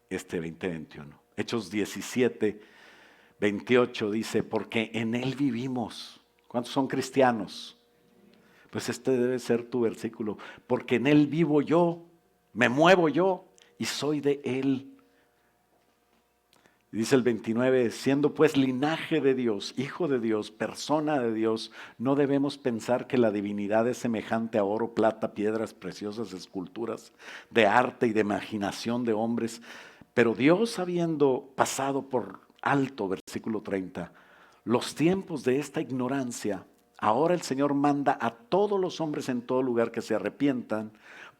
este 2021. Hechos 17:28 dice, porque en Él vivimos. ¿Cuántos son cristianos? Pues este debe ser tu versículo, porque en Él vivo yo, me muevo yo y soy de Él. Dice el 29, siendo pues linaje de Dios, hijo de Dios, persona de Dios, no debemos pensar que la divinidad es semejante a oro, plata, piedras preciosas, esculturas de arte y de imaginación de hombres. Pero Dios, habiendo pasado por alto, versículo 30, los tiempos de esta ignorancia, ahora el Señor manda a todos los hombres en todo lugar que se arrepientan,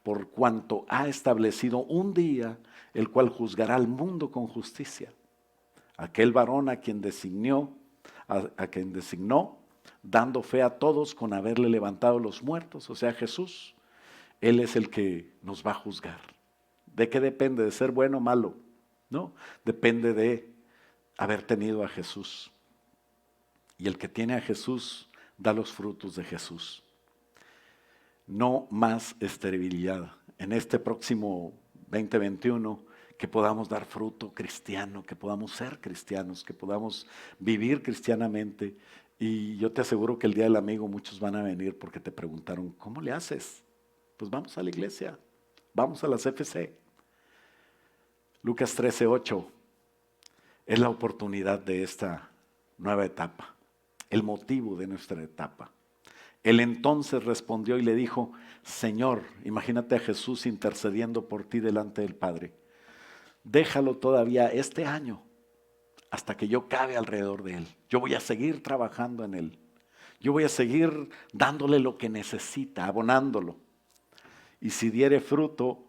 por cuanto ha establecido un día el cual juzgará al mundo con justicia. Aquel varón a quien designó, dando fe a todos con haberle levantado los muertos, o sea, Jesús, Él es el que nos va a juzgar. ¿De qué depende? ¿De ser bueno o malo? No, depende de haber tenido a Jesús. Y el que tiene a Jesús da los frutos de Jesús. No más esterilidad. En este próximo 2021, que podamos dar fruto cristiano, que podamos ser cristianos, que podamos vivir cristianamente. Y yo te aseguro que el día del amigo muchos van a venir porque te preguntaron, ¿cómo le haces? Pues vamos a la iglesia, vamos a la CFC. Lucas 13:8 es la oportunidad de esta nueva etapa, el motivo de nuestra etapa. Él entonces respondió y le dijo, Señor, imagínate a Jesús intercediendo por ti delante del Padre. Déjalo todavía este año hasta que yo cabe alrededor de él. Yo voy a seguir trabajando en él. Yo voy a seguir dándole lo que necesita, abonándolo. Y si diere fruto,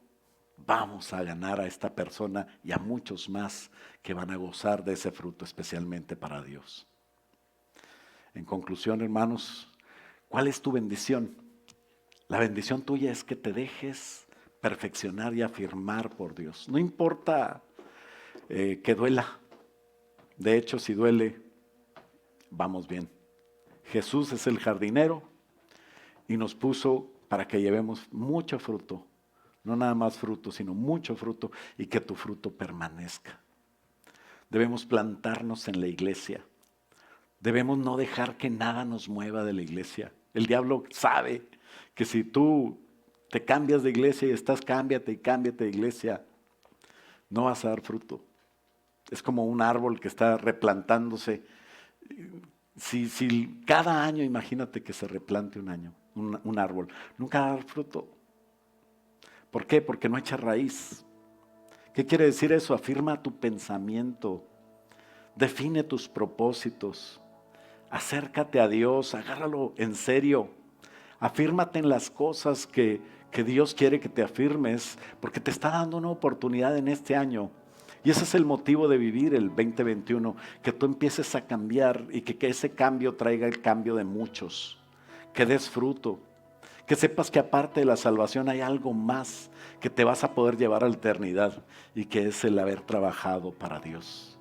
vamos a ganar a esta persona y a muchos más que van a gozar de ese fruto, especialmente para Dios. En conclusión, hermanos, ¿cuál es tu bendición? La bendición tuya es que te dejes perfeccionar y afirmar por Dios. No importa que duela. De hecho, si duele, vamos bien. Jesús es el jardinero y nos puso para que llevemos mucho fruto. No nada más fruto, sino mucho fruto y que tu fruto permanezca. Debemos plantarnos en la iglesia. Debemos no dejar que nada nos mueva de la iglesia. El diablo sabe que si tú te cambias de iglesia y estás cámbiate de iglesia, no vas a dar fruto. Es como un árbol que está replantándose Si cada año, imagínate que se replante un árbol, nunca va a dar fruto. ¿Por qué? Porque no echa raíz. ¿Qué quiere decir eso? Afirma tu pensamiento, define tus propósitos, acércate a Dios, agárralo en serio, afírmate en las cosas que Dios quiere que te afirmes, porque te está dando una oportunidad en este año. Y ese es el motivo de vivir el 2021, que tú empieces a cambiar y que ese cambio traiga el cambio de muchos, que des fruto. Que sepas que aparte de la salvación hay algo más que te vas a poder llevar a la eternidad y que es el haber trabajado para Dios.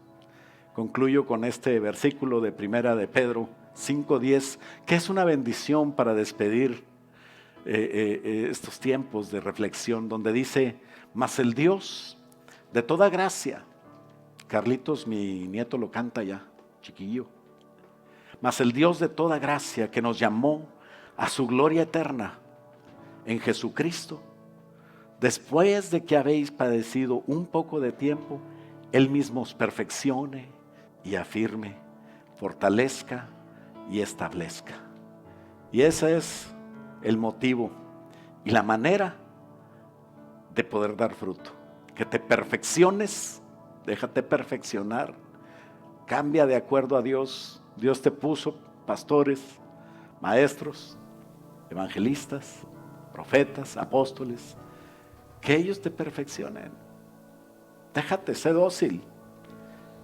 Concluyo con este versículo de Primera de Pedro 5:10, que es una bendición para despedir estos tiempos de reflexión, donde dice: mas el Dios de toda gracia, Carlitos, mi nieto lo canta ya, chiquillo, mas el Dios de toda gracia que nos llamó a su gloria eterna en Jesucristo, después de que habéis padecido un poco de tiempo, Él mismo os perfeccione y afirme, fortalezca y establezca. Y ese es el motivo y la manera de poder dar fruto. Que te perfecciones, déjate perfeccionar, cambia de acuerdo a Dios. Dios te puso pastores, maestros, evangelistas, profetas, apóstoles, que ellos te perfeccionen. Déjate, sé dócil,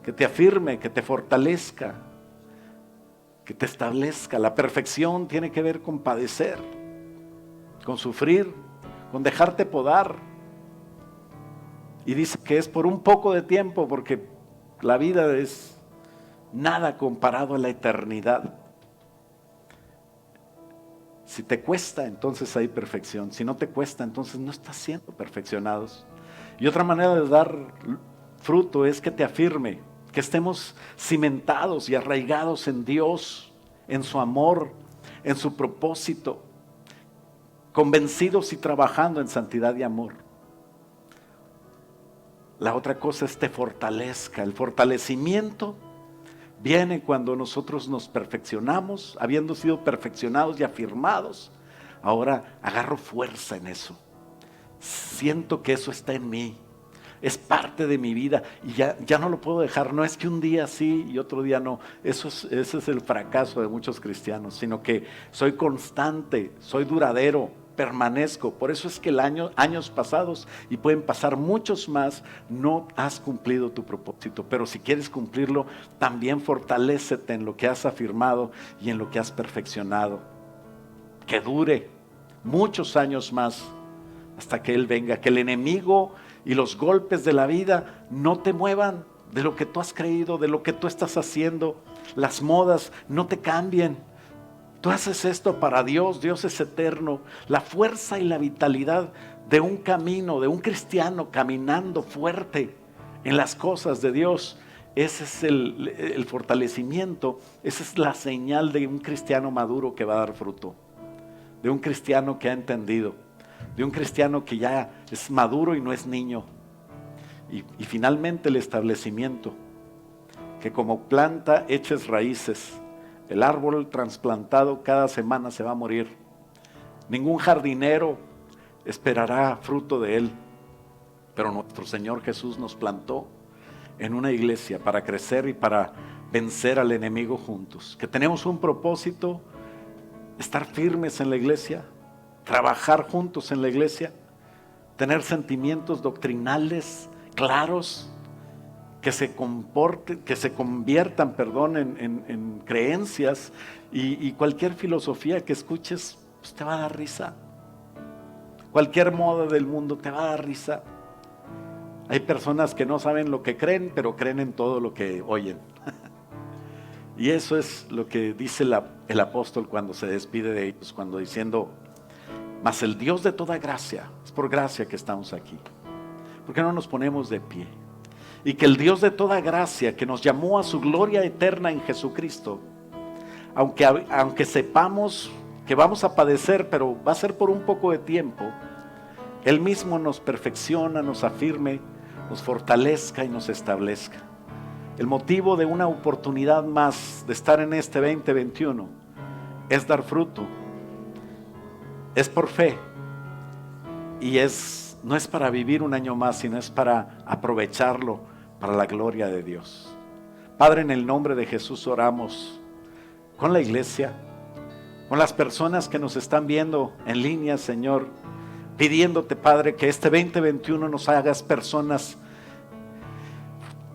que te afirme, que te fortalezca, que te establezca. La perfección tiene que ver con padecer, con sufrir, con dejarte podar. Y dice que es por un poco de tiempo, porque la vida es nada comparado a la eternidad. Si te cuesta, entonces hay perfección. Si no te cuesta, entonces no estás siendo perfeccionados. Y otra manera de dar fruto es que te afirme, que estemos cimentados y arraigados en Dios, en su amor, en su propósito, convencidos y trabajando en santidad y amor. La otra cosa es te fortalezca. El fortalecimiento viene cuando nosotros nos perfeccionamos, habiendo sido perfeccionados y afirmados. Ahora agarro fuerza en eso. Siento que eso está en mí. Es parte de mi vida y ya no lo puedo dejar. No es que un día sí y otro día no. Ese es el fracaso de muchos cristianos, sino que soy constante, soy duradero, permanezco. Por eso es que años pasados, y pueden pasar muchos más, no has cumplido tu propósito. Pero si quieres cumplirlo, también fortalécete en lo que has afirmado y en lo que has perfeccionado. Que dure muchos años más hasta que Él venga. Que el enemigo y los golpes de la vida no te muevan de lo que tú has creído, de lo que tú estás haciendo. Las modas no te cambien. Tú haces esto para Dios. Dios es eterno. La fuerza y la vitalidad de un camino, de un cristiano caminando fuerte en las cosas de Dios, ese es el fortalecimiento. Esa es la señal de un cristiano maduro que va a dar fruto, de un cristiano que ha entendido, de un cristiano que ya es maduro y no es niño. Y finalmente el establecimiento, que como planta eches raíces. El árbol trasplantado cada semana se va a morir. Ningún jardinero esperará fruto de él. Pero nuestro Señor Jesús nos plantó en una iglesia para crecer y para vencer al enemigo juntos. Que tenemos un propósito, estar firmes en la iglesia, trabajar juntos en la iglesia, tener sentimientos doctrinales claros, que se conviertan en creencias, y cualquier filosofía que escuches pues te va a dar risa. Cualquier moda del mundo te va a dar risa. Hay personas que no saben lo que creen, pero creen en todo lo que oyen. Y eso es lo que dice el apóstol cuando se despide de ellos, cuando diciendo: mas el Dios de toda gracia, es por gracia que estamos aquí. ¿Por qué no nos ponemos de pie? Y que el Dios de toda gracia, que nos llamó a su gloria eterna en Jesucristo, aunque sepamos que vamos a padecer, pero va a ser por un poco de tiempo, Él mismo nos perfecciona, nos afirme, nos fortalezca y nos establezca. El motivo de una oportunidad más de estar en este 2021 es dar fruto. Es por fe. Y no es para vivir un año más, sino es para aprovecharlo para la gloria de Dios. Padre, en el nombre de Jesús oramos con la iglesia, con las personas que nos están viendo en línea, Señor, pidiéndote, Padre, que este 2021 nos hagas personas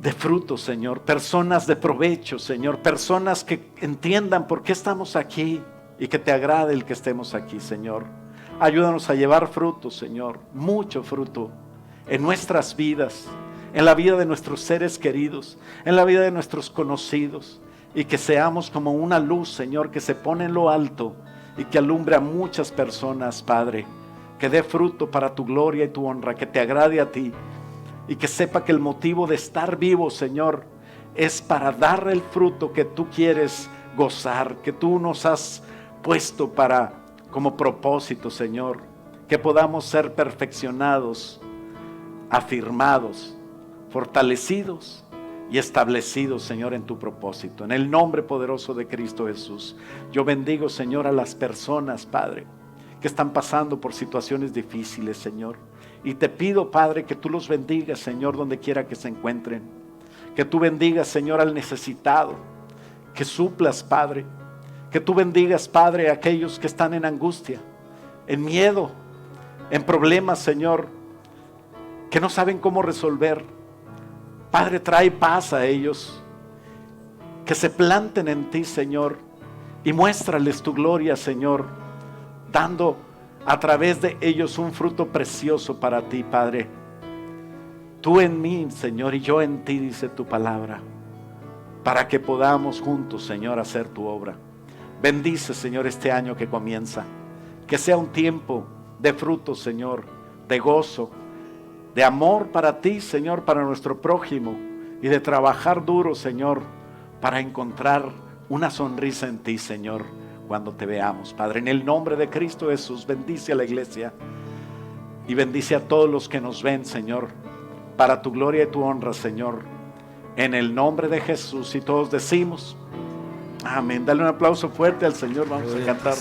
de fruto, Señor, personas de provecho, Señor, personas que entiendan por qué estamos aquí y que te agrade el que estemos aquí, Señor. Ayúdanos a llevar fruto, Señor, mucho fruto en nuestras vidas, en la vida de nuestros seres queridos, en la vida de nuestros conocidos, y que seamos como una luz, Señor, que se pone en lo alto y que alumbre a muchas personas, Padre, que dé fruto para tu gloria y tu honra, que te agrade a ti, y que sepa que el motivo de estar vivo, Señor, es para dar el fruto que tú quieres gozar, que tú nos has puesto como propósito, Señor, que podamos ser perfeccionados, afirmados, fortalecidos y establecidos, Señor, en tu propósito. En el nombre poderoso de Cristo Jesús, yo bendigo, Señor, a las personas, Padre, que están pasando por situaciones difíciles, Señor. Y te pido, Padre, que tú los bendigas, Señor, donde quiera que se encuentren. Que tú bendigas, Señor, al necesitado. Que suplas, Padre. Que tú bendigas, Padre, a aquellos que están en angustia, en miedo, en problemas, Señor, que no saben cómo resolver. Padre, trae paz a ellos. Que se planten en ti, Señor, y muéstrales tu gloria, Señor, dando a través de ellos un fruto precioso para ti, Padre. Tú en mí, Señor, y yo en ti, dice tu palabra, para que podamos juntos, Señor, hacer tu obra. Bendice, Señor, este año que comienza, que sea un tiempo de fruto, Señor, de gozo, de amor para ti, Señor, para nuestro prójimo, y de trabajar duro, Señor, para encontrar una sonrisa en ti, Señor, cuando te veamos, Padre. En el nombre de Cristo Jesús, bendice a la iglesia y bendice a todos los que nos ven, Señor, para tu gloria y tu honra, Señor, en el nombre de Jesús. Y todos decimos amén. Dale un aplauso fuerte al Señor. Vamos a cantar.